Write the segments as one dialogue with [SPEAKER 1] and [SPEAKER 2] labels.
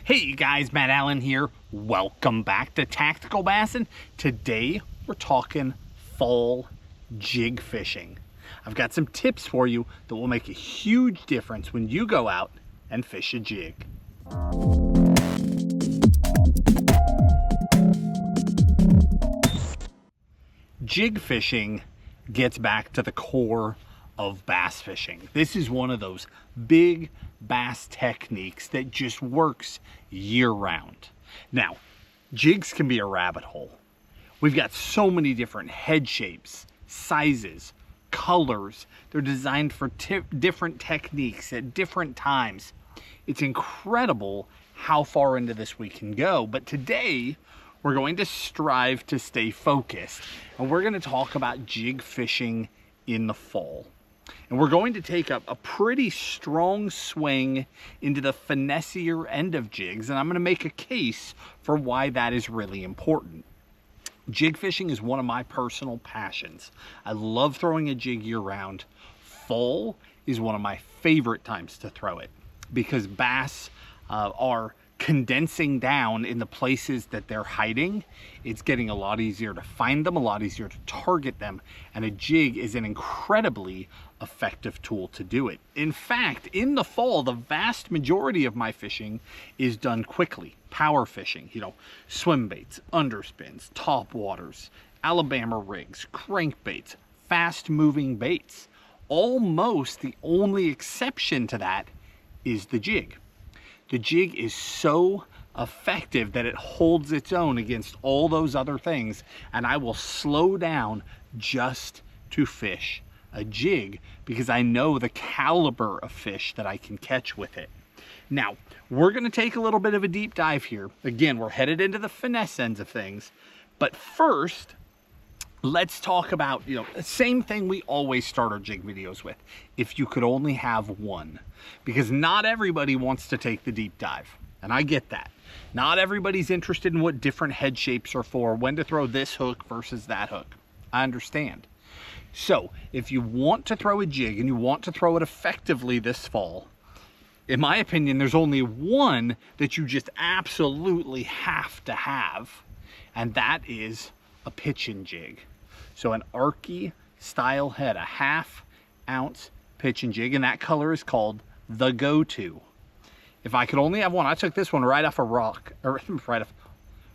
[SPEAKER 1] Hey you guys, Matt Allen here. Welcome back to Tactical Bassin'. Today we're talking fall jig fishing. I've got some tips for you that will make a huge difference when you go out and fish a jig. Jig fishing gets back to the core of bass fishing. This is one of those big bass techniques that just works year-round. Now, jigs can be a rabbit hole. We've got so many different head shapes, sizes, colors. They're designed for different techniques at different times. It's incredible how far into this we can go, but today we're going to strive to stay focused, and we're going to talk about jig fishing in the fall. And we're going to take a pretty strong swing into the finessier end of jigs, and I'm going to make a case for why that is really important. Jig fishing is one of my personal passions. I love throwing a jig year-round. Fall is one of my favorite times to throw it because bass are condensing down in the places that they're hiding. It's getting a lot easier to find them, a lot easier to target them, and a jig is an incredibly effective tool to do it. In fact, in the fall, the vast majority of my fishing is done quickly. Power fishing, swim baits, underspins, top waters, Alabama rigs, crankbaits, fast moving baits. Almost the only exception to that is the jig. The jig is so effective that it holds its own against all those other things, and I will slow down just to fish a jig because I know the caliber of fish that I can catch with it. Now, we're going to take a little bit of a deep dive here. Again, we're headed into the finesse ends of things, but first, let's talk about, the same thing we always start our jig videos with. If you could only have one, because not everybody wants to take the deep dive. And I get that. Not everybody's interested in what different head shapes are for, when to throw this hook versus that hook. I understand. So if you want to throw a jig and you want to throw it effectively this fall, in my opinion, there's only one that you just absolutely have to have, and that is a pitching jig. So an Arky style head, a 1/2 ounce pitching jig, and that color is called the go-to. If I could only have one, I took this one right off a rock, or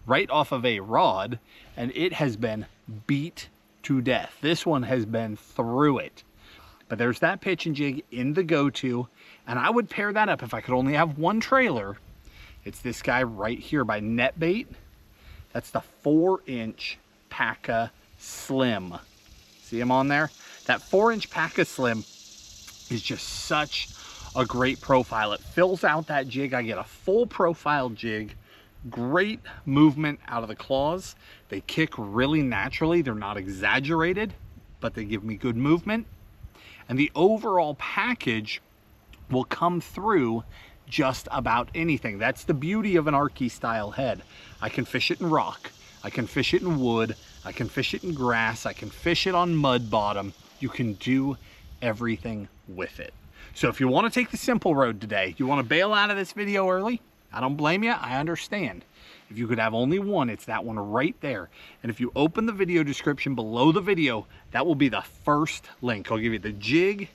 [SPEAKER 1] right off of a rod, and it has been beat to death. This one has been through it. But there's that pitching jig in the go-to, and I would pair that up if I could only have one trailer. It's this guy right here by NetBait. That's the 4-inch Paca Slim. See him on there? That 4-inch Paca Slim is just such a great profile. It fills out that jig. I get a full profile jig, great movement out of the claws. They kick really naturally. They're not exaggerated, but they give me good movement. And the overall package will come through just about anything. That's the beauty of an Arky style head. I can fish it in rock. I can fish it in wood. I can fish it in grass. I can fish it on mud bottom. You can do everything with it. So if you want to take the simple road today, you want to bail out of this video early, I don't blame you. I understand. If you could have only one, it's that one right there. And if you open the video description below the video, that will be the first link. I'll give you the jig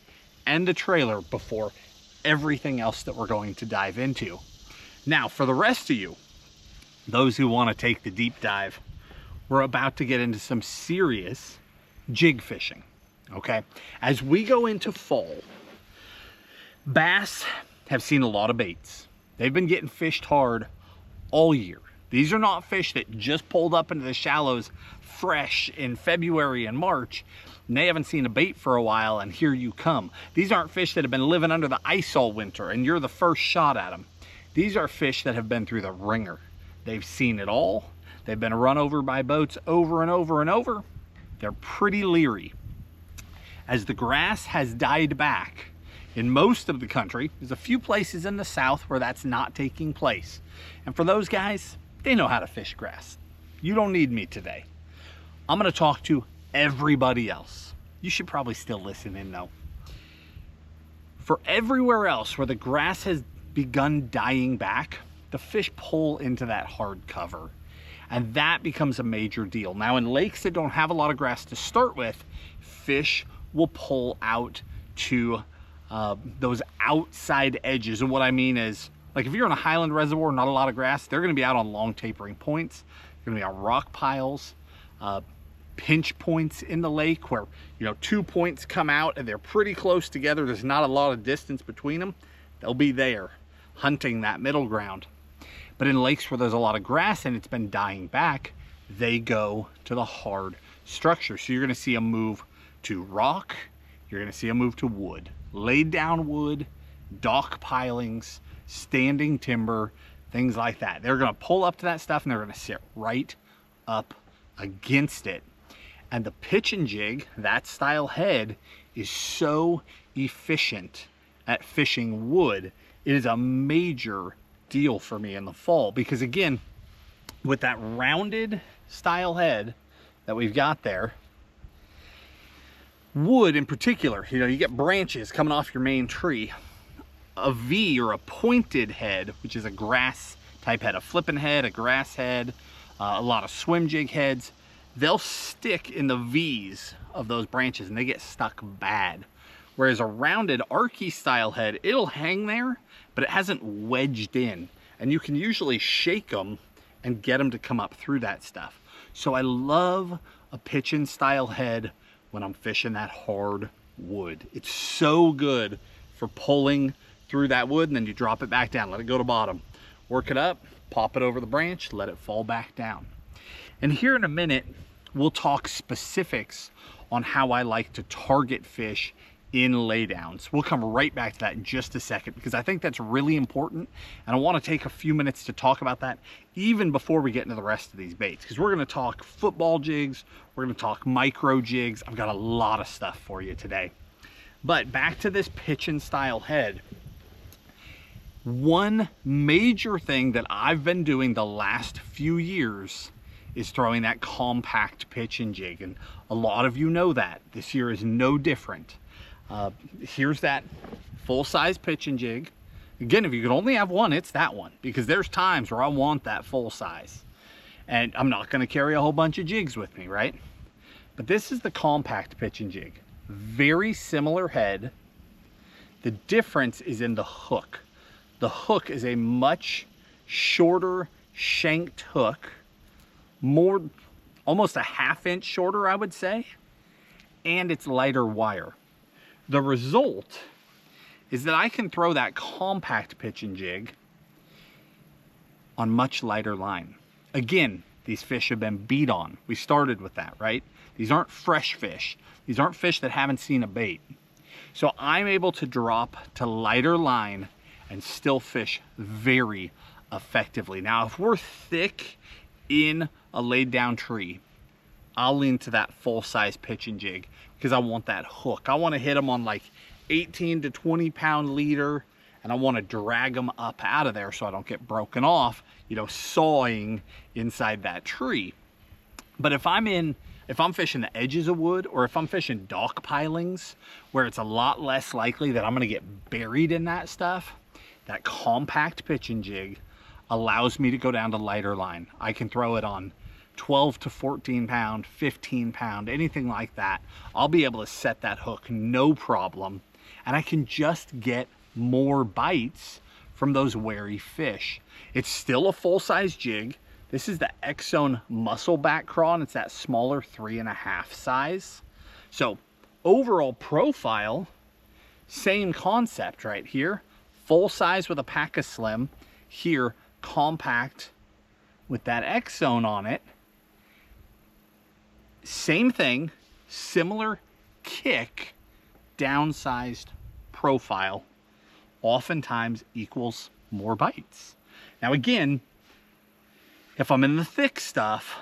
[SPEAKER 1] and the trailer before everything else that we're going to dive into. Now, for the rest of you, those who want to take the deep dive, we're about to get into some serious jig fishing, okay? As we go into fall, bass have seen a lot of baits. They've been getting fished hard all year. These are not fish that just pulled up into the shallows fresh in February and March, and they haven't seen a bait for a while, and here you come. These aren't fish that have been living under the ice all winter, and you're the first shot at them. These are fish that have been through the ringer. They've seen it all. They've been run over by boats over and over and over. They're pretty leery. As the grass has died back in most of the country, there's a few places in the south where that's not taking place. And for those guys, they know how to fish grass. You don't need me today. I'm going to talk to everybody else. You should probably still listen in though. For everywhere else where the grass has begun dying back, the fish pull into that hard cover. And that becomes a major deal. Now in lakes that don't have a lot of grass to start with, fish will pull out to those outside edges. And what I mean is, like if you're in a highland reservoir, not a lot of grass, they're gonna be out on long tapering points. They're gonna be on rock piles, pinch points in the lake where, you know, 2 points come out and they're pretty close together. There's not a lot of distance between them. They'll be there hunting that middle ground. But in lakes where there's a lot of grass and it's been dying back, they go to the hard structure. So you're gonna see a move to rock, you're gonna see a move to wood, laid down wood, dock pilings, standing timber, things like that. They're gonna pull up to that stuff and they're gonna sit right up against it. And the pitch and jig, that style head, is so efficient at fishing wood. It is a major deal for me in the fall, because again, with that rounded style head that we've got there, wood in particular, you know, you get branches coming off your main tree. A V or a pointed head, which is a grass type head, a flipping head, a grass head, a lot of swim jig heads, they'll stick in the V's of those branches and they get stuck bad. Whereas a rounded archy style head, it'll hang there, but it hasn't wedged in. And you can usually shake them and get them to come up through that stuff. So I love a pitching style head when I'm fishing that hard wood. It's so good for pulling through that wood, and then you drop it back down, let it go to bottom. Work it up, pop it over the branch, let it fall back down. And here in a minute, we'll talk specifics on how I like to target fish in laydowns. We'll come right back to that in just a second, because I think that's really important, and I want to take a few minutes to talk about that even before we get into the rest of these baits, because we're going to talk football jigs, we're going to talk micro jigs. I've got a lot of stuff for you today. But back to this pitching style head. One major thing that I've been doing the last few years is throwing that compact pitching jig, and a lot of you know that. This year is no different. Here's that full-size pitching jig. Again, if you could only have one, it's that one, because there's times where I want that full size. And I'm not gonna carry a whole bunch of jigs with me, right? But this is the compact pitching jig. Very similar head. The difference is in the hook. The hook is a much shorter shanked hook, more, almost a ½ inch shorter, I would say, and it's lighter wire. The result is that I can throw that compact pitching jig on much lighter line. Again, these fish have been beat on. We started with that, right? These aren't fresh fish. These aren't fish that haven't seen a bait. So I'm able to drop to lighter line and still fish very effectively. Now, if we're thick in a laid down tree, I'll lean to that full-size pitching jig because I want that hook. I want to hit them on like 18 to 20 pound leader, and I want to drag them up out of there so I don't get broken off, you know, sawing inside that tree. But if I'm fishing the edges of wood, or if I'm fishing dock pilings where it's a lot less likely that I'm going to get buried in that stuff, that compact pitching jig allows me to go down to lighter line. I can throw it on 12 to 14 pound, 15 pound, anything like that. I'll be able to set that hook no problem, and I can just get more bites from those wary fish. It's still a full-size jig. This is the X-Zone Muscleback Craw, and it's that smaller 3.5 size. So overall profile, same concept right here. Full size with a pack of slim. Here, compact with that X-Zone on it. Same thing, similar kick, downsized profile, oftentimes equals more bites. Now again, if I'm in the thick stuff,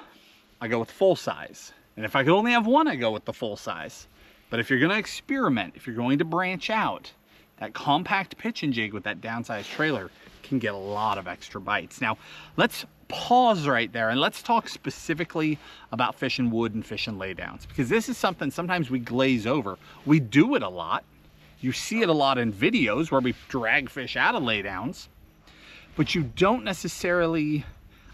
[SPEAKER 1] I go with full size. And if I could only have one, I go with the full size. But if you're gonna experiment, if you're going to branch out, that compact pitching jig with that downsized trailer can get a lot of extra bites. Now, let's pause right there and let's talk specifically about fishing wood and fishing laydowns, because this is something sometimes we glaze over. We do it a lot. You see it a lot in videos where we drag fish out of laydowns. but you don't necessarily,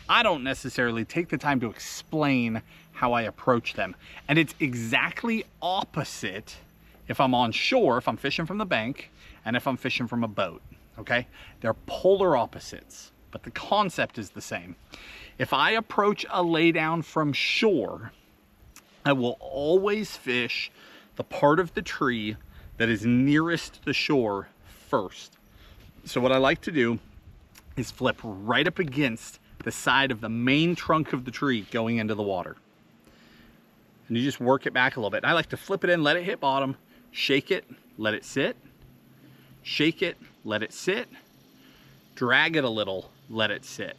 [SPEAKER 1] I don't necessarily take the time to explain how I approach them. And it's exactly opposite if I'm on shore, if I'm fishing from the bank, and if I'm fishing from a boat, okay? They're polar opposites, but the concept is the same. If I approach a laydown from shore, I will always fish the part of the tree that is nearest the shore first. So what I like to do is flip right up against the side of the main trunk of the tree going into the water. And you just work it back a little bit. And I like to flip it in, let it hit bottom, shake it, let it sit, shake it, let it sit, drag it a little, let it sit.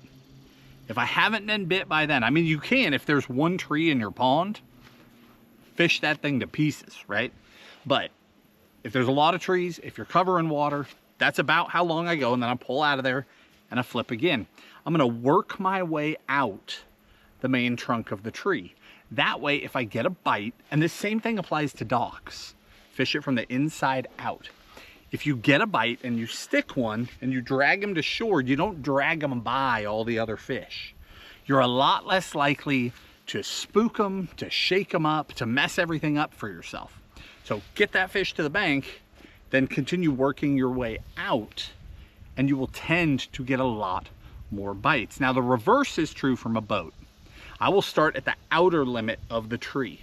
[SPEAKER 1] If I haven't been bit by then, I mean, you can, if there's one tree in your pond, fish that thing to pieces, right? But if there's a lot of trees, if you're covering water, that's about how long I go, and then I pull out of there and I flip again. I'm gonna work my way out the main trunk of the tree. That way, if I get a bite, and the same thing applies to docks, fish it from the inside out. If you get a bite and you stick one and you drag them to shore, you don't drag them by all the other fish. You're a lot less likely to spook them, to shake them up, to mess everything up for yourself. So get that fish to the bank, then continue working your way out, and you will tend to get a lot more bites. Now the reverse is true from a boat. I will start at the outer limit of the tree.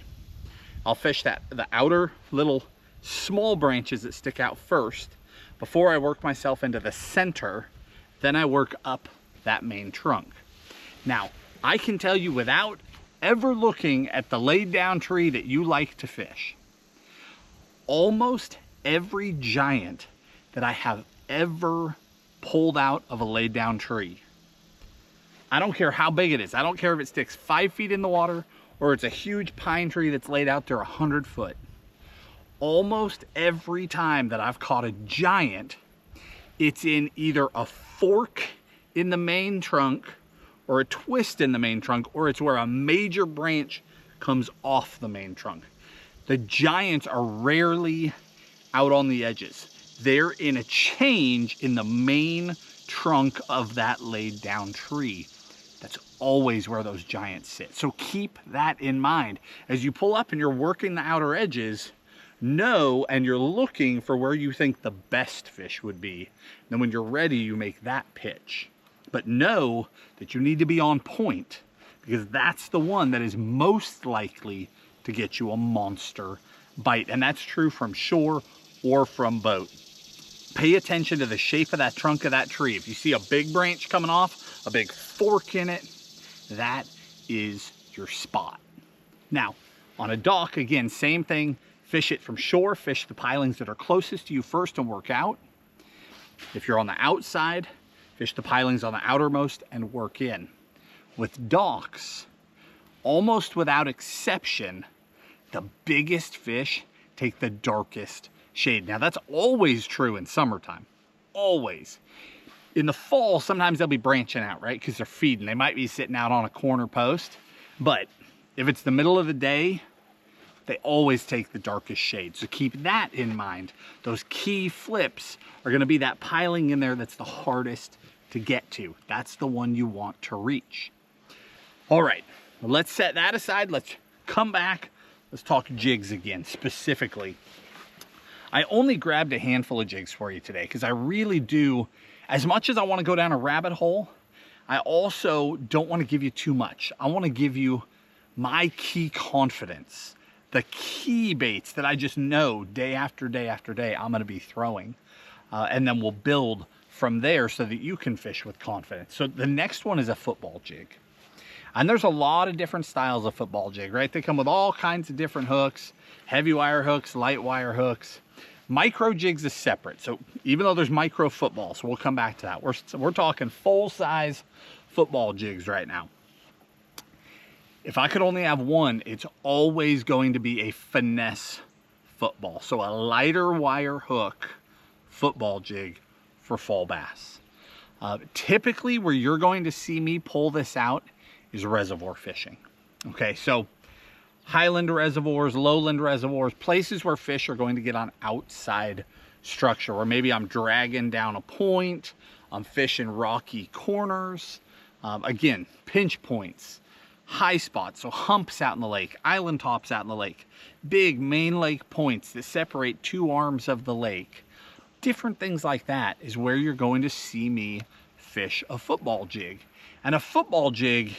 [SPEAKER 1] I'll fish the outer little small branches that stick out first before I work myself into the center. Then I work up that main trunk. Now, I can tell you without ever looking at the laid down tree that you like to fish, almost every giant that I have ever pulled out of a laid down tree, I don't care how big it is. I don't care if it sticks 5 feet in the water or it's a huge pine tree that's laid out there 100 foot. Almost every time that I've caught a giant, it's in either a fork in the main trunk or a twist in the main trunk, or it's where a major branch comes off the main trunk. The giants are rarely out on the edges. They're in a change in the main trunk of that laid down tree. That's always where those giants sit. So keep that in mind. As you pull up and you're working the outer edges, know and you're looking for where you think the best fish would be. Then when you're ready, you make that pitch. But know that you need to be on point, because that's the one that is most likely to get you a monster bite. And that's true from shore or from boat. Pay attention to the shape of that trunk of that tree. If you see a big branch coming off, a big fork in it, that is your spot. Now, on a dock, again, same thing. Fish it from shore, fish the pilings that are closest to you first and work out. If you're on the outside, fish the pilings on the outermost and work in. With docks, almost without exception, the biggest fish take the darkest shade. Now that's always true in summertime, always. In the fall, sometimes they'll be branching out, right? Because they're feeding. They might be sitting out on a corner post. But if it's the middle of the day, they always take the darkest shade. So keep that in mind. Those key flips are gonna be that piling in there that's the hardest to get to. That's the one you want to reach. All right, well, let's set that aside. Let's come back. Let's talk jigs again, specifically. I only grabbed a handful of jigs for you today because I really do, as much as I want to go down a rabbit hole, I also don't want to give you too much. I want to give you my key confidence, the key baits that I just know day after day after day I'm going to be throwing. And then we'll build from there so that you can fish with confidence. So the next one is a football jig. And there's a lot of different styles of football jig, right? They come with all kinds of different hooks, heavy wire hooks, light wire hooks. Micro jigs is separate. So even though there's micro football, so we'll come back to that. We're talking full size football jigs right now. If I could only have one, it's always going to be a finesse football. So a lighter wire hook football jig for fall bass. Typically where you're going to see me pull this out is reservoir fishing. Okay, so highland reservoirs, lowland reservoirs, places where fish are going to get on outside structure, or maybe I'm dragging down a point, I'm fishing rocky corners. Again, pinch points, high spots, so humps out in the lake, island tops out in the lake, big main lake points that separate two arms of the lake. Different things like that is where you're going to see me fish a football jig. And a football jig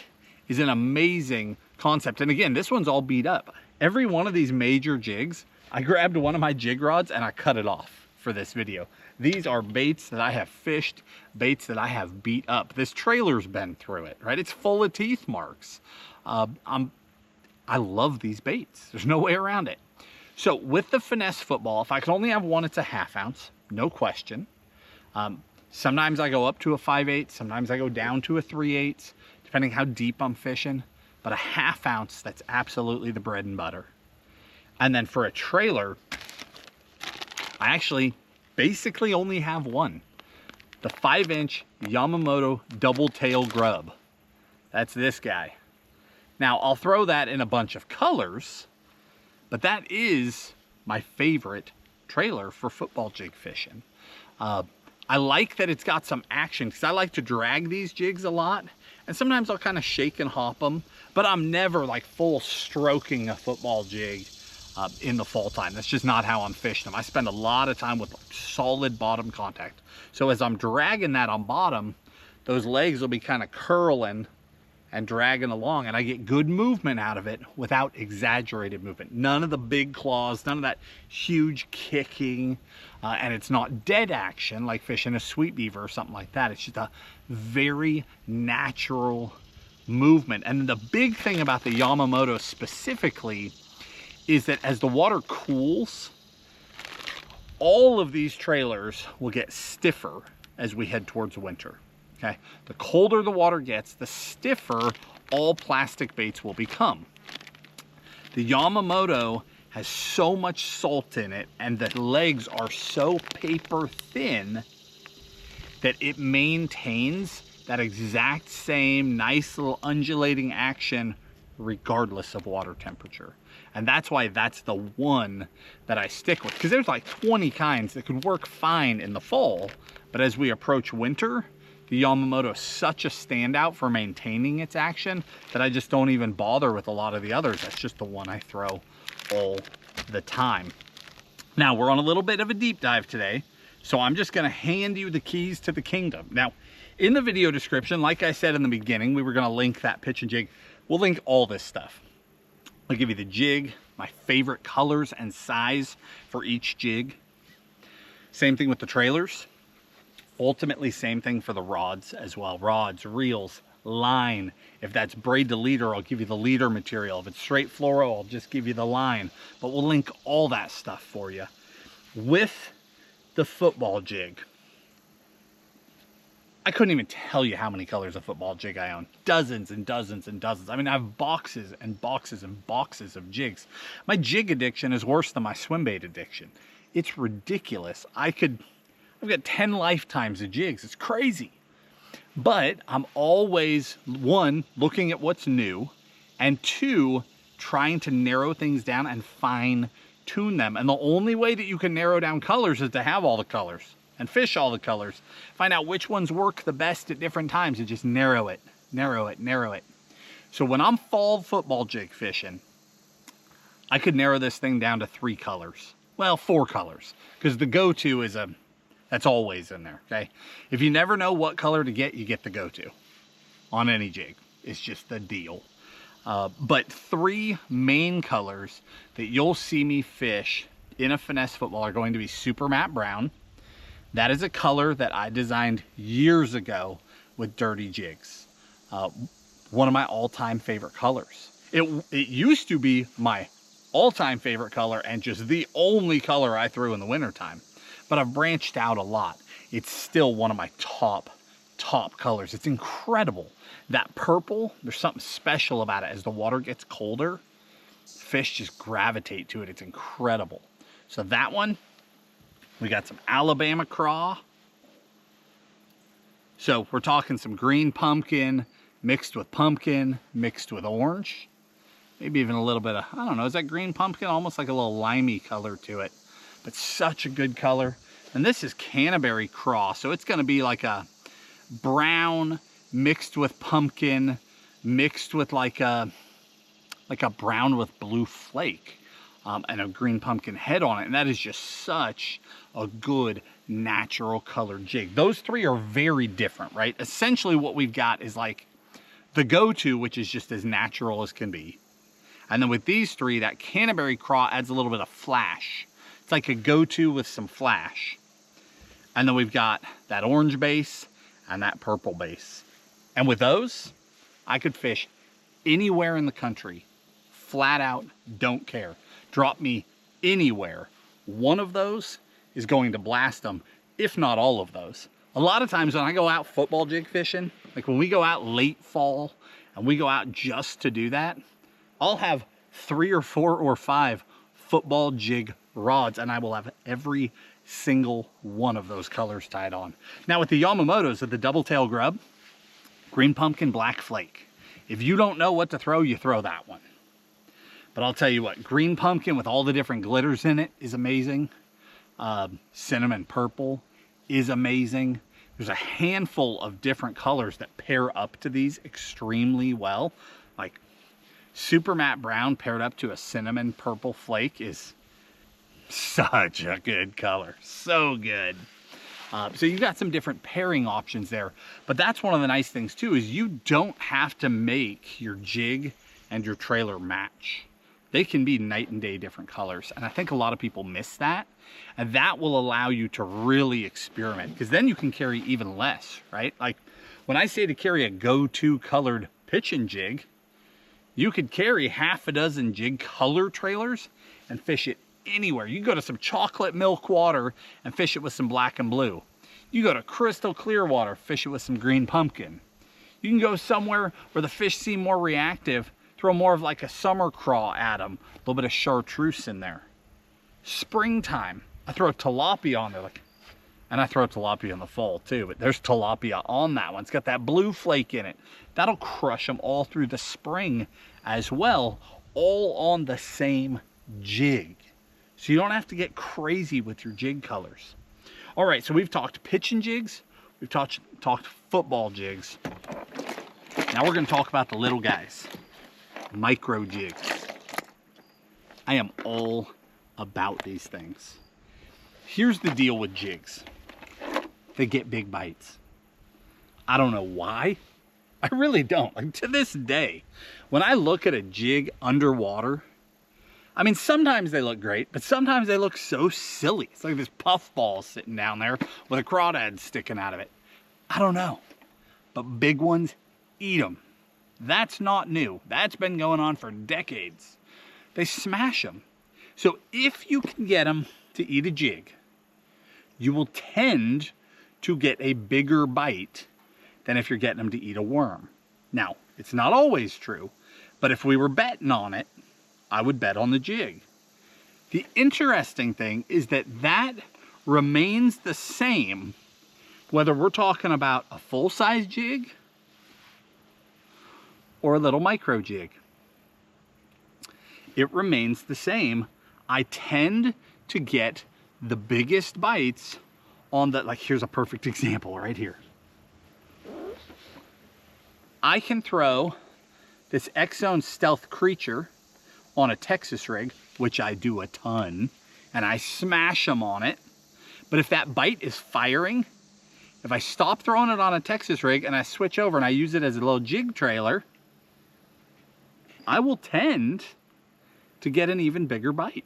[SPEAKER 1] is an amazing concept. And again, this one's all beat up. Every one of these major jigs, I grabbed one of my jig rods and I cut it off for this video. These are baits that I have fished, baits that I have beat up. This trailer's been through it, right? It's full of teeth marks. I love these baits. There's no way around it. So with the finesse football, if I could only have one, it's a 1/2 ounce, no question. Sometimes I go up to a 5/8, sometimes I go down to a 3/8, depending how deep I'm fishing. But a 1/2 ounce, that's absolutely the bread and butter. And then for a trailer, I actually basically only have one. The 5-inch Yamamoto double tail grub. That's this guy. Now, I'll throw that in a bunch of colors, but that is my favorite trailer for football jig fishing. I like that it's got some action because I like to drag these jigs a lot, and sometimes I'll kind of shake and hop them, but I'm never like full stroking a football jig in the fall time. That's just not how I'm fishing them. I spend a lot of time with solid bottom contact. So as I'm dragging that on bottom, those legs will be kind of curling and dragging along, and I get good movement out of it without exaggerated movement. None of the big claws, none of that huge kicking, and it's not dead action like fishing a sweet beaver or something like that. It's just a very natural movement. And the big thing about the Yamamoto specifically is that as the water cools, all of these trailers will get stiffer as we head towards winter. Okay, the colder the water gets, the stiffer all plastic baits will become. The Yamamoto has so much salt in it and the legs are so paper thin that it maintains that exact same nice little undulating action regardless of water temperature. And that's why that's the one that I stick with, because there's like 20 kinds that could work fine in the fall, but as we approach winter, the Yamamoto is such a standout for maintaining its action that I just don't even bother with a lot of the others. That's just the one I throw all the time. Now, we're on a little bit of a deep dive today, so I'm just gonna hand you the keys to the kingdom. Now, in the video description, like I said in the beginning, we were gonna link that pitch and jig. We'll link all this stuff. I'll give you the jig, my favorite colors and size for each jig. Same thing with the trailers. Ultimately, same thing for the rods as well. Rods, reels, line. If that's braid to leader, I'll give you the leader material. If it's straight fluoro, I'll just give you the line. But we'll link all that stuff for you. With the football jig, I couldn't even tell you how many colors of football jig I own. Dozens and dozens and dozens. I mean, I have boxes and boxes and boxes of jigs. My jig addiction is worse than my swim bait addiction. It's ridiculous. I've got 10 lifetimes of jigs. It's crazy. But I'm always, one, looking at what's new, and two, trying to narrow things down and fine tune them. And the only way that you can narrow down colors is to have all the colors and fish all the colors. Find out which ones work the best at different times and just narrow it, narrow it, narrow it. So when I'm fall football jig fishing, I could narrow this thing down to 3 colors. Well, 4 colors, because the go-to is that's always in there, okay? If you never know what color to get, you get the go-to on any jig. It's just the deal. But 3 main colors that you'll see me fish in a finesse football are going to be super matte brown. That is a color that I designed years ago with dirty jigs. One of my all-time favorite colors. It used to be my all-time favorite color and just the only color I threw in the wintertime. But I've branched out a lot. It's still one of my top colors. It's incredible. That purple, there's something special about it. As the water gets colder, fish just gravitate to it. It's incredible. So that one, we got some Alabama craw. So we're talking some green pumpkin mixed with pumpkin, mixed with orange. Maybe even a little bit of, I don't know, is that green pumpkin? Almost like a little limey color to it. But such a good color. And this is Canterbury craw, so it's going to be like a brown mixed with pumpkin, mixed with like a brown with blue flake, and a green pumpkin head on it. And that is just such a good natural colored jig. Those three are very different, right? Essentially what we've got is like the go-to, which is just as natural as can be. And then with these three, that Canterbury Craw adds a little bit of flash. It's like a go-to with some flash. And then we've got that orange base and that purple base. And with those, I could fish anywhere in the country. Flat out, don't care. Drop me anywhere. One of those is going to blast them, if not all of those. A lot of times when I go out football jig fishing, like when we go out late fall and we go out just to do that, I'll have 3 or 4 or 5 football jig rods, and I will have every single one of those colors tied on. Now with the Yamamotos of the double tail grub, green pumpkin, black flake. If you don't know what to throw, you throw that one. But I'll tell you what, green pumpkin with all the different glitters in it is amazing. Cinnamon purple is amazing. There's a handful of different colors that pair up to these extremely well. Like super matte brown paired up to a cinnamon purple flake is such a good color. So good. So you've got some different pairing options there. But that's one of the nice things too, is you don't have to make your jig and your trailer match. They can be night and day different colors. And I think a lot of people miss that. And that will allow you to really experiment, because then you can carry even less, right? Like when I say to carry a go-to colored pitching jig, you could carry half a dozen jig color trailers and fish it anywhere. You go to some chocolate milk water and fish it with some black and blue. You go to crystal clear water, fish it with some green pumpkin. You can go somewhere where the fish seem more reactive, throw more of like a summer craw at them, a little bit of chartreuse in there. Springtime, I throw tilapia on there, and I throw tilapia in the fall too, but there's tilapia on that one. It's got that blue flake in it. That'll crush them all through the spring as well, all on the same jig. So you don't have to get crazy with your jig colors. All right, so we've talked pitching jigs, we've talked football jigs. Now we're gonna talk about the little guys, micro jigs. I am all about these things. Here's the deal with jigs. They get big bites. I don't know why. I really don't. Like to this day, when I look at a jig underwater, I mean, sometimes they look great, but sometimes they look so silly. It's like this puffball sitting down there with a crawdad sticking out of it. I don't know. But big ones, eat them. That's not new. That's been going on for decades. They smash them. So if you can get them to eat a jig, you will tend to get a bigger bite than if you're getting them to eat a worm. Now, it's not always true, but if we were betting on it, I would bet on the jig. The interesting thing is that that remains the same whether we're talking about a full-size jig or a little micro jig. It remains the same. I tend to get the biggest bites on the, like here's a perfect example right here. I can throw this X-Zone Stealth Creature on a Texas rig, which I do a ton, and I smash them on it. But if that bite is firing, if I stop throwing it on a Texas rig and I switch over and I use it as a little jig trailer, I will tend to get an even bigger bite.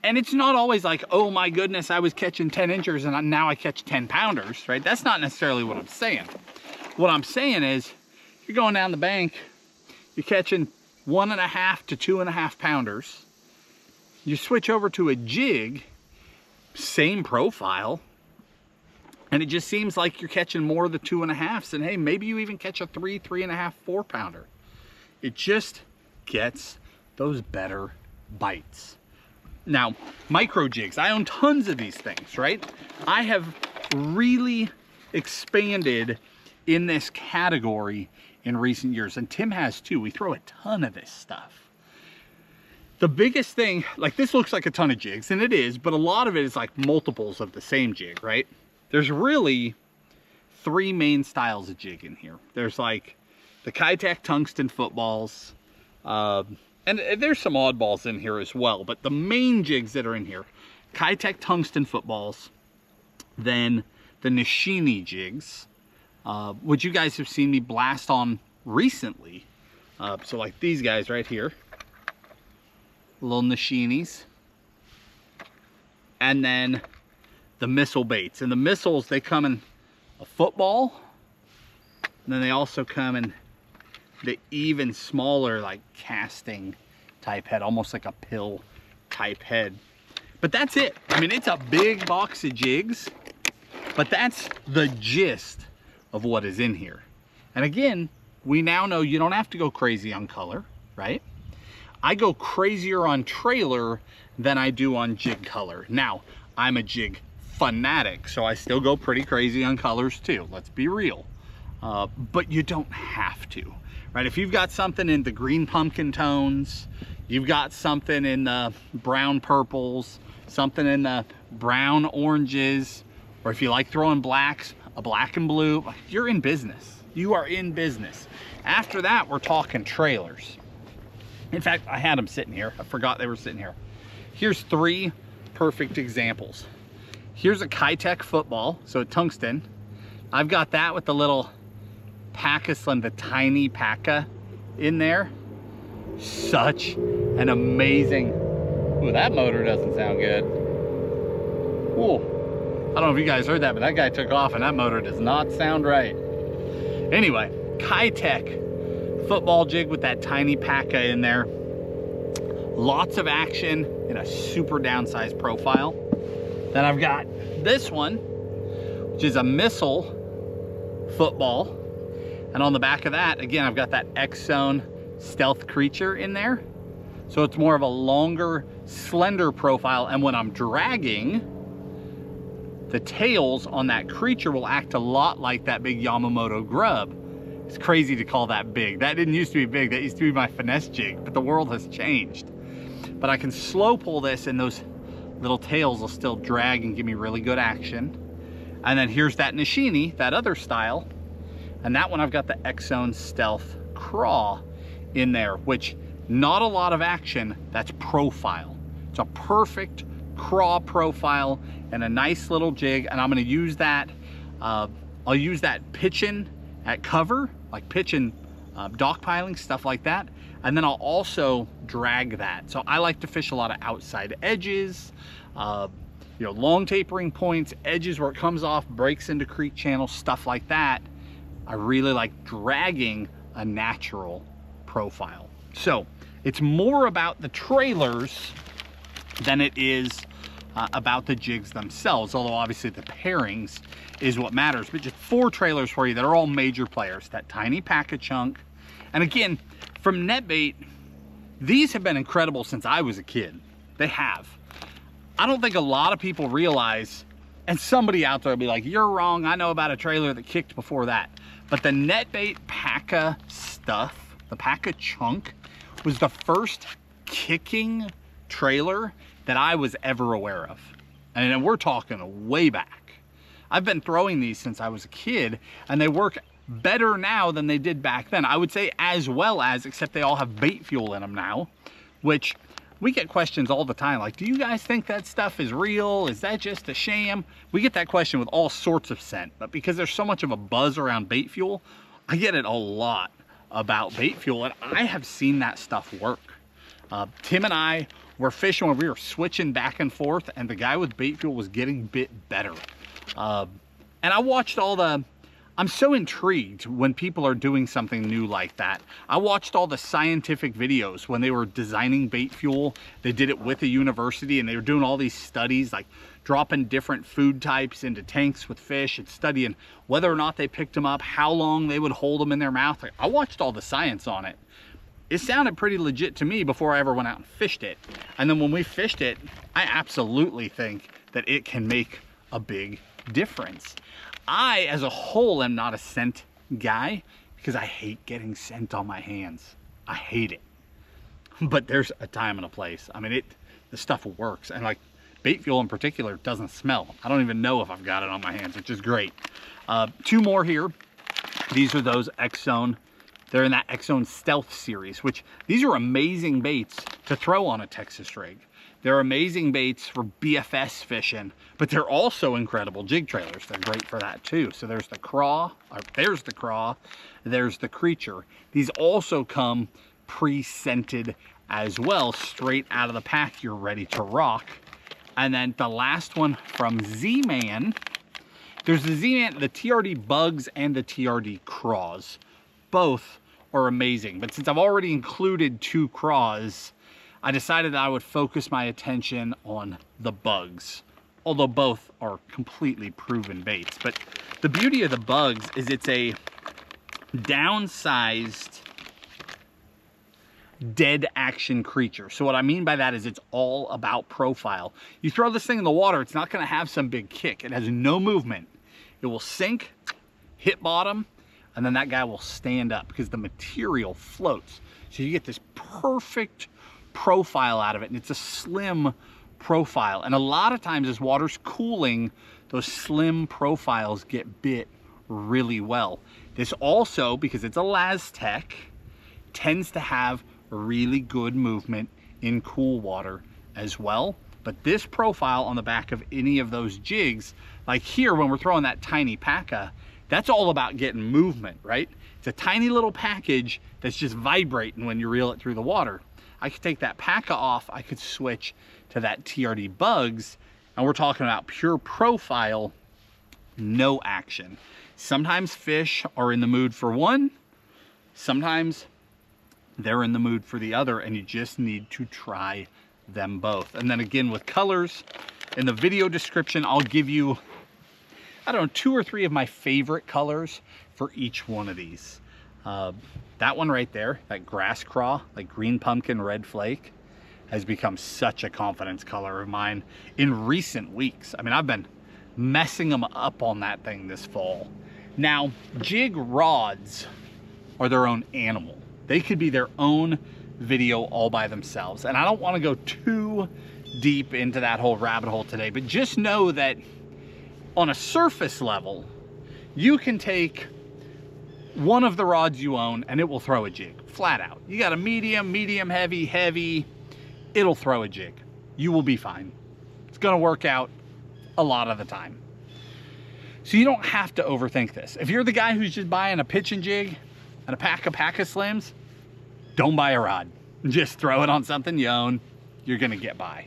[SPEAKER 1] And it's not always like, oh my goodness, I was catching 10 inchers and now I catch 10 pounders, right? That's not necessarily what I'm saying. What I'm saying is, you're going down the bank, you're catching 1.5 to 2.5 pounders. You switch over to a jig, same profile, and it just seems like you're catching more of the 2.5s, and hey, maybe you even catch a 3.5, 4 pounder. It just gets those better bites. Now, micro jigs, I own tons of these things, right? I have really expanded in this category in recent years, and Tim has too. We throw a ton of this stuff. The biggest thing, like this looks like a ton of jigs, and it is, but a lot of it is like multiples of the same jig, right? There's really three main styles of jig in here. There's like the Kitech tungsten footballs, and there's some oddballs in here as well, but the main jigs that are in here, Kitech tungsten footballs, then the Nishini jigs, which you guys have seen me blast on recently. So like these guys right here, little Nishinis, and then the missile baits. And the missiles, they come in a football, and then they also come in the even smaller, like casting type head, almost like a pill type head. But that's it. I mean, it's a big box of jigs, but that's the gist of what is in here. And again, we now know you don't have to go crazy on color, right? I go crazier on trailer than I do on jig color. Now, I'm a jig fanatic, so I still go pretty crazy on colors too, let's be real. But you don't have to, right? If you've got something in the green pumpkin tones, you've got something in the brown purples, something in the brown oranges, or if you like throwing blacks, a black and blue, you're in business. You are in business. After that, we're talking trailers. In fact, I had them sitting here. I forgot they were sitting here. Here's three perfect examples. Here's a Kitech football, so a tungsten. I've got that with the little Pakistan, the tiny Paka in there. Such an amazing, ooh, that motor doesn't sound good. Ooh, I don't know if you guys heard that, but that guy took off and that motor does not sound right. Anyway, Kitech football jig with that tiny Paka in there. Lots of action in a super downsized profile. Then I've got this one, which is a missile football. And on the back of that, again, I've got that X-Zone stealth creature in there. So it's more of a longer, slender profile. And when I'm dragging, the tails on that creature will act a lot like that big Yamamoto grub. It's crazy to call that big. That didn't used to be big. That used to be my finesse jig, but the world has changed. But I can slow pull this and those little tails will still drag and give me really good action. And then here's that Nishini, that other style. And that one I've got the X-Zone Stealth Craw in there, which not a lot of action, that's profile. It's a perfect craw profile and a nice little jig. And I'm gonna use that, I'll use that pitching at cover, like pitching, dock piling, stuff like that. And then I'll also drag that. So I like to fish a lot of outside edges, you know, long tapering points, edges where it comes off, breaks into creek channels, stuff like that. I really like dragging a natural profile. So it's more about the trailers than it is about the jigs themselves, although obviously the pairings is what matters. But just 4 trailers for you that are all major players. That tiny Paka chunk. And again, from NetBait, these have been incredible since I was a kid. They have. I don't think a lot of people realize, and somebody out there will be like, you're wrong, I know about a trailer that kicked before that. But the NetBait Paka stuff, the Paka chunk, was the first kicking trailer that I was ever aware of. And we're talking way back. I've been throwing these since I was a kid, and they work better now than they did back then. I would say as well as, except they all have bait fuel in them now, which we get questions all the time. Like, do you guys think that stuff is real? Is that just a sham? We get that question with all sorts of scent, but because there's so much of a buzz around bait fuel, I get it a lot about bait fuel, and I have seen that stuff work. Tim and I were fishing when we were switching back and forth, and the guy with bait fuel was getting bit better. And I watched all the, I'm so intrigued when people are doing something new like that. I watched all the scientific videos when they were designing bait fuel. They did it with a university, and they were doing all these studies, like dropping different food types into tanks with fish and studying whether or not they picked them up, how long they would hold them in their mouth. Like, I watched all the science on it. It sounded pretty legit to me before I ever went out and fished it. And then when we fished it, I absolutely think that it can make a big difference. I, as a whole, am not a scent guy because I hate getting scent on my hands. I hate it. But there's a time and a place. I mean, the stuff works. And like bait fuel in particular doesn't smell. I don't even know if I've got it on my hands, which is great. 2 more here. These are those X-Zone. They're in that X-Zone Stealth series, which these are amazing baits to throw on a Texas rig. They're amazing baits for BFS fishing, but they're also incredible jig trailers. They're great for that too. So there's the craw, or there's the craw, there's the creature. These also come pre-scented as well, straight out of the pack. You're ready to rock. And then the last one from Z-Man, there's the Z-Man, the TRD Bugs and the TRD Craws. Both are amazing, but since I've already included 2 craws, I decided that I would focus my attention on the Bugs, although both are completely proven baits. But the beauty of the Bugs is it's a downsized dead action creature. So what I mean by that is it's all about profile. You throw this thing in the water, it's not going to have some big kick. It has no movement. It will sink, hit bottom, and then that guy will stand up because the material floats. So you get this perfect profile out of it, and it's a slim profile. And a lot of times as water's cooling, those slim profiles get bit really well. This also, because it's a Laztec, tends to have really good movement in cool water as well. But this profile on the back of any of those jigs, like here when we're throwing that tiny paca, that's all about getting movement, right? It's a tiny little package that's just vibrating when you reel it through the water. I could take that paca off, I could switch to that TRD Bugs, and we're talking about pure profile, no action. Sometimes fish are in the mood for one, sometimes they're in the mood for the other, and you just need to try them both. And then again with colors, in the video description, I'll give you, I don't know, 2 or 3 of my favorite colors for each one of these. That one right there, that grass craw, like green pumpkin, red flake, has become such a confidence color of mine in recent weeks. I mean, I've been messing them up on that thing this fall. Now, jig rods are their own animal. They could be their own video all by themselves. And I don't want to go too deep into that whole rabbit hole today, but just know that on a surface level, you can take one of the rods you own and it will throw a jig, flat out. You got a medium, medium, heavy, heavy, it'll throw a jig. You will be fine. It's gonna work out a lot of the time. So you don't have to overthink this. If you're the guy who's just buying a pitching jig and a pack of Paca Slims, don't buy a rod. Just throw it on something you own, you're gonna get by.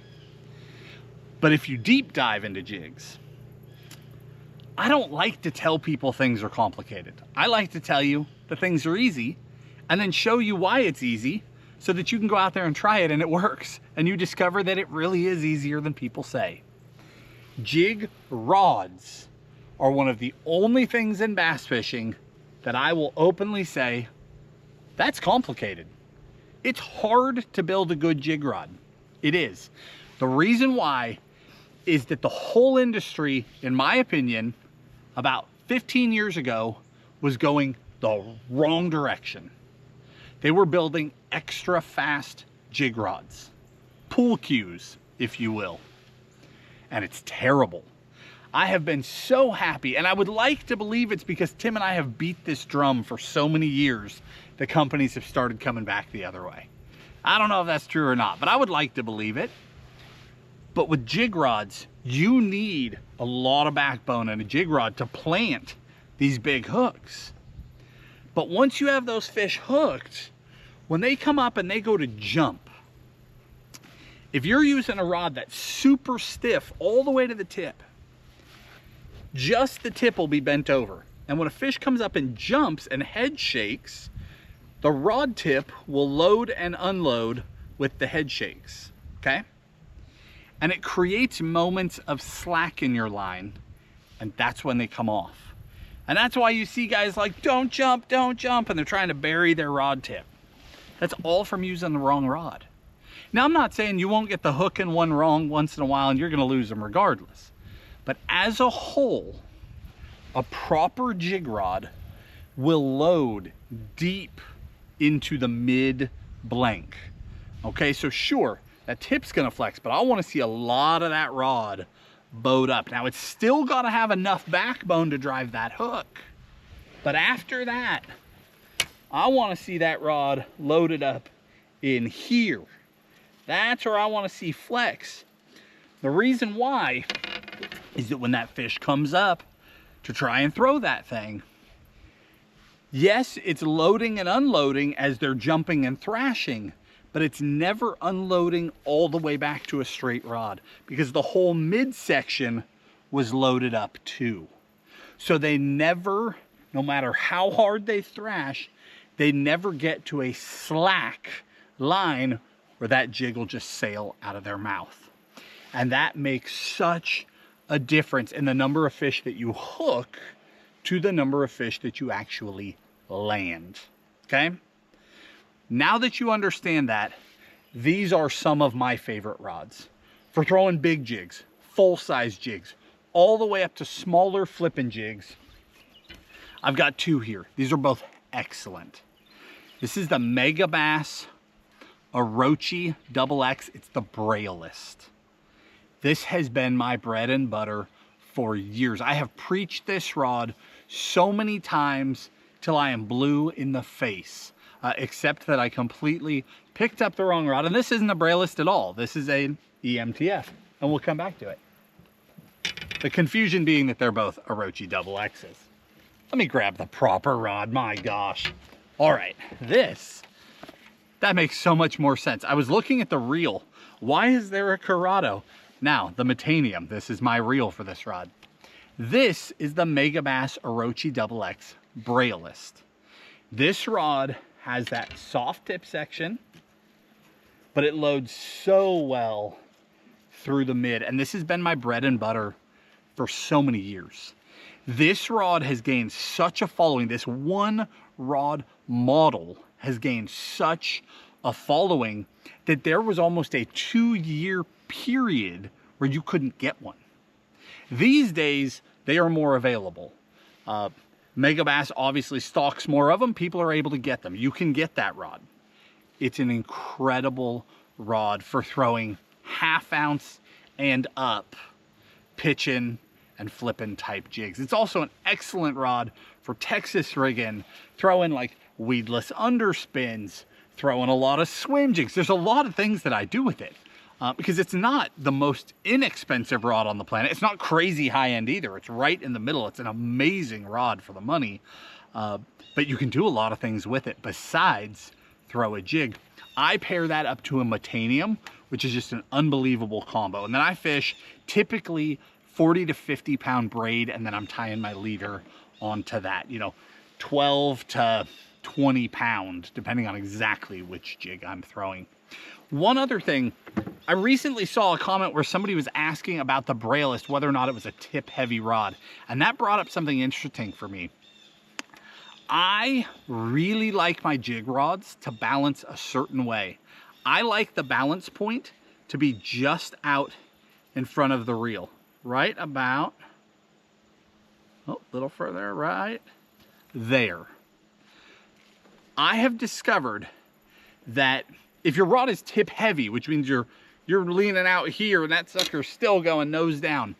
[SPEAKER 1] But if you deep dive into jigs, I don't like to tell people things are complicated. I like to tell you that things are easy and then show you why it's easy so that you can go out there and try it and it works and you discover that it really is easier than people say. Jig rods are one of the only things in bass fishing that I will openly say, that's complicated. It's hard to build a good jig rod. It is. The reason why is that the whole industry, in my opinion, about 15 years ago, was going the wrong direction. They were building extra fast jig rods, pool cues, if you will. And it's terrible. I have been so happy, and I would like to believe it's because Tim and I have beat this drum for so many years that companies have started coming back the other way. I don't know if that's true or not, but I would like to believe it. But with jig rods, you need a lot of backbone and a jig rod to plant these big hooks. But once you have those fish hooked, when they come up and they go to jump, if you're using a rod that's super stiff all the way to the tip, just the tip will be bent over. And when a fish comes up and jumps and head shakes, the rod tip will load and unload with the head shakes, okay? And it creates moments of slack in your line, and that's when they come off. And that's why you see guys like, don't jump, and they're trying to bury their rod tip. That's all from using the wrong rod. Now, I'm not saying you won't get the hook in one wrong once in a while and you're gonna lose them regardless. But as a whole, a proper jig rod will load deep into the mid blank. Okay, so sure, that tip's gonna flex, but I wanna see a lot of that rod bowed up. Now it's still gotta have enough backbone to drive that hook. But after that, I wanna see that rod loaded up in here. That's where I wanna see flex. The reason why is that when that fish comes up to try and throw that thing, yes, it's loading and unloading as they're jumping and thrashing, but it's never unloading all the way back to a straight rod because the whole midsection was loaded up too. So they never, no matter how hard they thrash, they never get to a slack line where that jig will just sail out of their mouth. And that makes such a difference in the number of fish that you hook to the number of fish that you actually land, okay? Now that you understand that, these are some of my favorite rods for throwing big jigs, full-size jigs, all the way up to smaller flipping jigs. I've got two here. These are both excellent. This is the Mega Bass Orochi XX. It's the braillist. This has been my bread and butter for years. I have preached this rod so many times till I am blue in the face, except that I completely picked up the wrong rod. And this isn't a braillist at all. This is a EMTF, and we'll come back to it. The confusion being that they're both Orochi XXs. Let me grab the proper rod, my gosh. All right, that makes so much more sense. I was looking at the reel. Why is there a Corrado? Now, the Metanium, this is my reel for this rod. This is the Mega Bass Orochi XX braillist. This rod has that soft tip section, but it loads so well through the mid. And this has been my bread and butter for so many years. This rod has gained such a following. This one rod model has gained such a following that there was almost a 2-year period where you couldn't get one. These days, they are more available. Mega Bass obviously stocks more of them. People are able to get them. You can get that rod. It's an incredible rod for throwing 1/2 ounce and up, pitching and flipping type jigs. It's also an excellent rod for Texas rigging, throwing like weedless underspins, throwing a lot of swim jigs. There's a lot of things that I do with it because it's not the most inexpensive rod on the planet. It's not crazy high end either. It's right in the middle. It's an amazing rod for the money, but you can do a lot of things with it besides throw a jig. I pair that up to a Metanium, which is just an unbelievable combo. And then I fish typically 40 to 50 pound braid, and then I'm tying my leader onto that, 12 to 20 pound, depending on exactly which jig I'm throwing. One other thing, I recently saw a comment where somebody was asking about the braillist, whether or not it was a tip heavy rod. And that brought up something interesting for me. I really like my jig rods to balance a certain way. I like the balance point to be just out in front of the reel, right about, a little further, right there. I have discovered that if your rod is tip heavy, which means you're leaning out here and that sucker's still going nose down,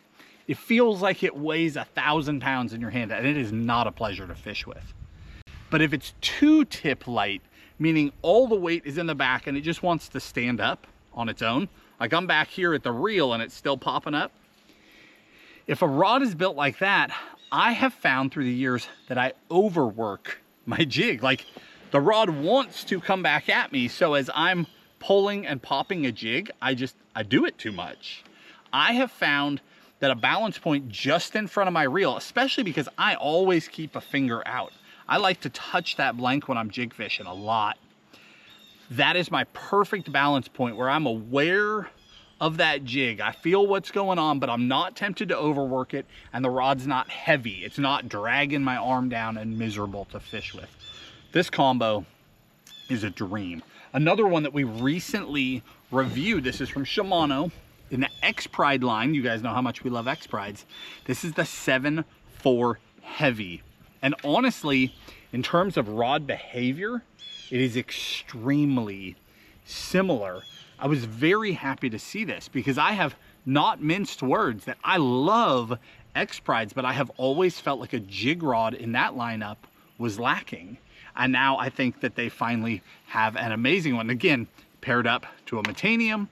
[SPEAKER 1] it feels like it weighs 1,000 pounds in your hand, and it is not a pleasure to fish with. But if it's too tip light, meaning all the weight is in the back and it just wants to stand up on its own, like I'm back here at the reel and it's still popping up. If a rod is built like that, I have found through the years that I overwork my jig. Like the rod wants to come back at me, so as I'm pulling and popping a jig, I do it too much. I have found that a balance point just in front of my reel, especially because I always keep a finger out. I like to touch that blank when I'm jig fishing a lot. That is my perfect balance point where I'm aware of that jig. I feel what's going on, but I'm not tempted to overwork it, and the rod's not heavy. It's not dragging my arm down and miserable to fish with. This combo is a dream. Another one that we recently reviewed, this is from Shimano in the X-Pride line. You guys know how much we love X-Prides. This is the 7.4 Heavy. And honestly, in terms of rod behavior, it is extremely similar I was very happy to see this because I have not minced words that I love X-Prides, but I have always felt like a jig rod in that lineup was lacking. And now I think that they finally have an amazing one. Again, paired up to a Metanium.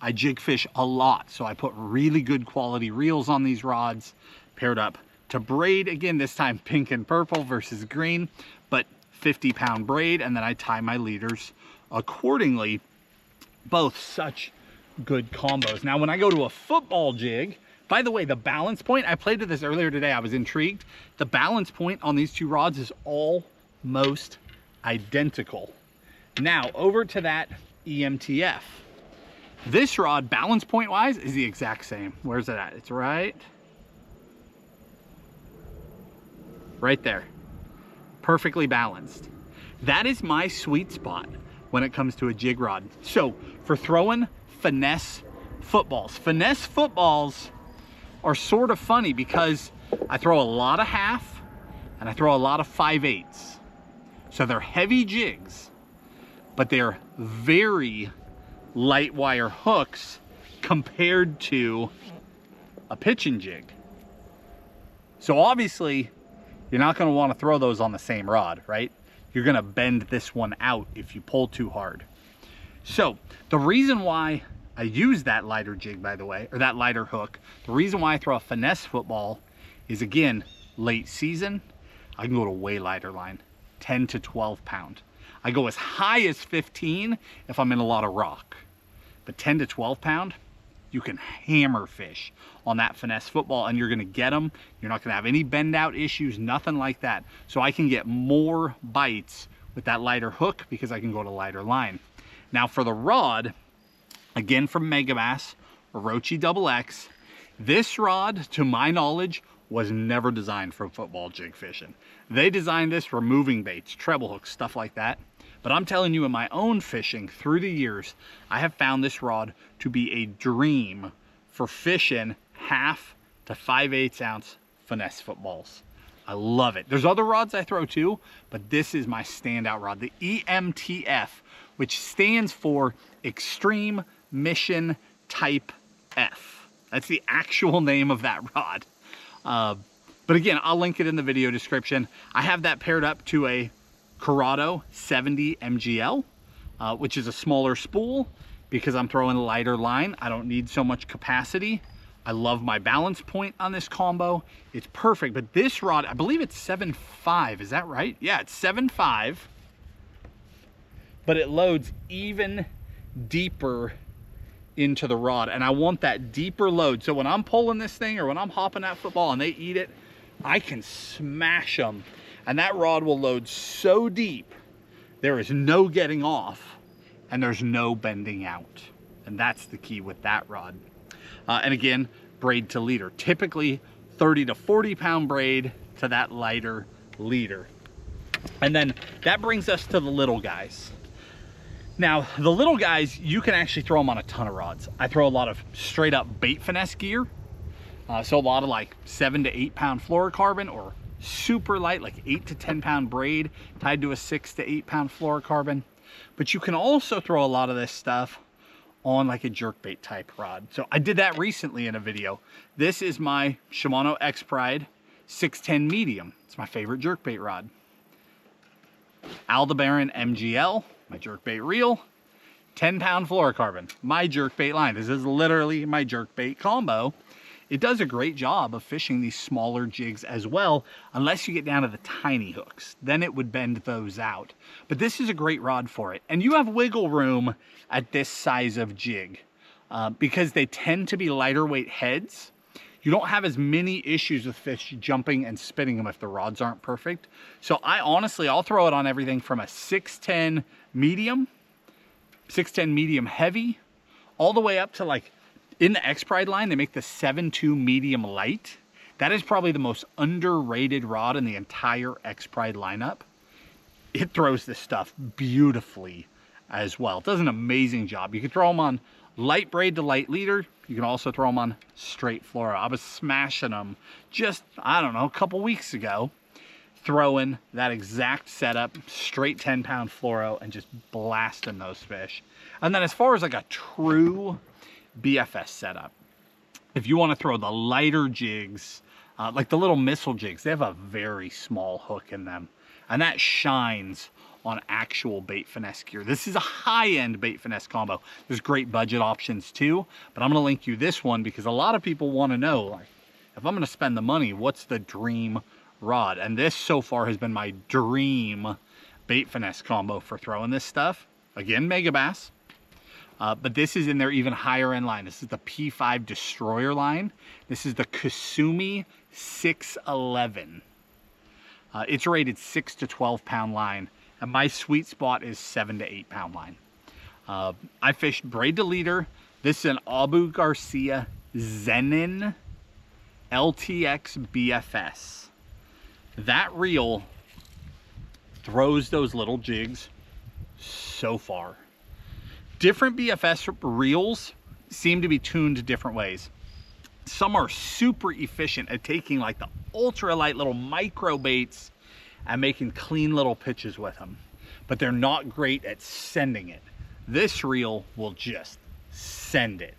[SPEAKER 1] I jig fish a lot, so I put really good quality reels on these rods, paired up to braid. Again, this time pink and purple versus green, but 50-pound braid, and then I tie my leaders accordingly. Both such good combos. Now, when I go to a football jig, by the way, the balance point, I played with this earlier today, I was intrigued. The balance point on these two rods is almost identical. Now, over to that EMTF. This rod, balance point wise, is the exact same. Where's it at? It's right there. Perfectly balanced. That is my sweet spot when it comes to a jig rod. So for throwing finesse footballs are sort of funny because I throw a lot of half and I throw a lot of 5/8. So they're heavy jigs, but they're very light wire hooks compared to a pitching jig. So obviously you're not going to want to throw those on the same rod, right? You're going to bend this one out if you pull too hard. So the reason why I use that lighter jig, by the way, or that lighter hook, the reason why I throw a finesse football is, again, late season, I can go to way lighter line, 10 to 12 pound. I go as high as 15 if I'm in a lot of rock, but 10 to 12 pound, you can hammer fish on that finesse football and you're gonna get them. You're not gonna have any bend out issues, nothing like that. So I can get more bites with that lighter hook because I can go to lighter line. Now for the rod, again from Megabass, Orochi XX, this rod, to my knowledge, was never designed for football jig fishing. They designed this for moving baits, treble hooks, stuff like that. But I'm telling you, in my own fishing through the years, I have found this rod to be a dream for fishing 1/2 to 5/8 ounce finesse footballs. I love it. There's other rods I throw too, but this is my standout rod, the EMTF, which stands for Extreme Mission Type F. That's the actual name of that rod. But again, I'll link it in the video description. I have that paired up to a Corrado 70 MGL, which is a smaller spool because I'm throwing a lighter line. I don't need so much capacity. I love my balance point on this combo. It's perfect, but this rod, I believe it's 7.5, is that right? Yeah, it's 7.5, but it loads even deeper into the rod, and I want that deeper load. So when I'm pulling this thing or when I'm hopping that football and they eat it, I can smash them. And that rod will load so deep, there is no getting off and there's no bending out. And that's the key with that rod. And again, braid to leader. Typically 30 to 40 pound braid to that lighter leader. And then that brings us to the little guys. Now, the little guys, you can actually throw them on a ton of rods. I throw a lot of straight up bait finesse gear. So a lot of like 7 to 8 pound fluorocarbon, or super light, like 8 to 10 pound braid tied to a 6 to 8 pound fluorocarbon. But you can also throw a lot of this stuff on like a jerkbait type rod. So I did that recently in a video. This is my Shimano X-Pride 610 medium. It's my favorite jerkbait rod. Aldebaran MGL, my jerkbait reel, 10 pound fluorocarbon, my jerkbait line. This is literally my jerkbait combo. It does a great job of fishing these smaller jigs as well, unless you get down to the tiny hooks. Then it would bend those out. But this is a great rod for it. And you have wiggle room at this size of jig because they tend to be lighter weight heads. You don't have as many issues with fish jumping and spinning them if the rods aren't perfect. So I'll throw it on everything from a 610 medium, 610 medium heavy, all the way up to, like, in the X-Pride line, they make the 7.2 medium light. That is probably the most underrated rod in the entire X-Pride lineup. It throws this stuff beautifully as well. It does an amazing job. You can throw them on light braid to light leader. You can also throw them on straight fluoro. I was smashing them just, I don't know, a couple weeks ago. throwing that exact setup, straight 10-pound fluoro, and just blasting those fish. And then as far as like a true BFS setup, if you want to throw the lighter jigs, like the little missile jigs, they have a very small hook in them, and that shines on actual bait finesse gear. This is a high-end bait finesse combo. There's great budget options too, but I'm going to link you this one because a lot of people want to know, like, if I'm going to spend the money, what's the dream rod? And this so far has been my dream bait finesse combo for throwing this stuff. Again, mega bass. But this is in their even higher end line. This is the P5 Destroyer line. This is the Kasumi 611. It's rated 6 to 12 pound line, and my sweet spot is 7 to 8 pound line. I fished braid to leader. This is an Abu Garcia Zenin LTX BFS. That reel throws those little jigs so far. Different BFS reels seem to be tuned different ways. Some are super efficient at taking like the ultralight little micro baits and making clean little pitches with them, but they're not great at sending it. This reel will just send it.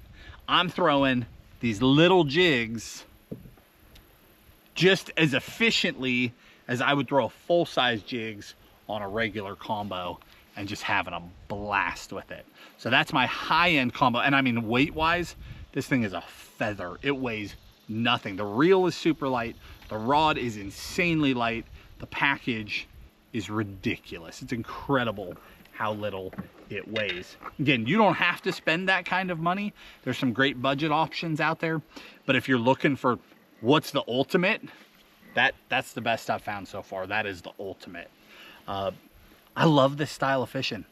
[SPEAKER 1] I'm throwing these little jigs just as efficiently as I would throw a full-size jigs on a regular combo, and just having a blast with it. So that's my high-end combo. And I mean, weight-wise, this thing is a feather. It weighs nothing. The reel is super light. The rod is insanely light. The package is ridiculous. It's incredible how little it weighs. Again, you don't have to spend that kind of money. There's some great budget options out there. But if you're looking for what's the ultimate, that's the best I've found so far. That is the ultimate. I love this style of fishing.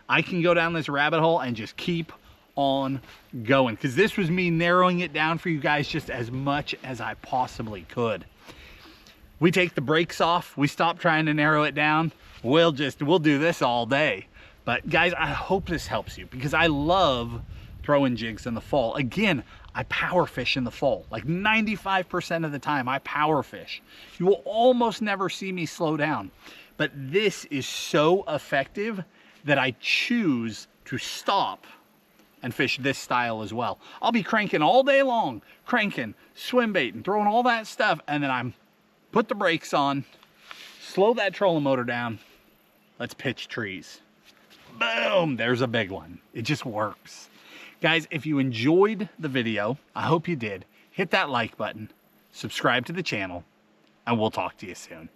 [SPEAKER 1] I can go down this rabbit hole and just keep on going, because this was me narrowing it down for you guys just as much as I possibly could. We take the brakes off. We stop trying to narrow it down. We'll do this all day. But guys, I hope this helps you, because I love throwing jigs in the fall. Again, I power fish in the fall. Like 95% of the time I power fish. You will almost never see me slow down. But this is so effective that I choose to stop and fish this style as well. I'll be cranking all day long, cranking, swim baiting, throwing all that stuff, and then I'm put the brakes on, slow that trolling motor down, let's pitch trees. Boom, there's a big one. It just works. Guys, if you enjoyed the video, I hope you did, hit that like button, subscribe to the channel, and we'll talk to you soon.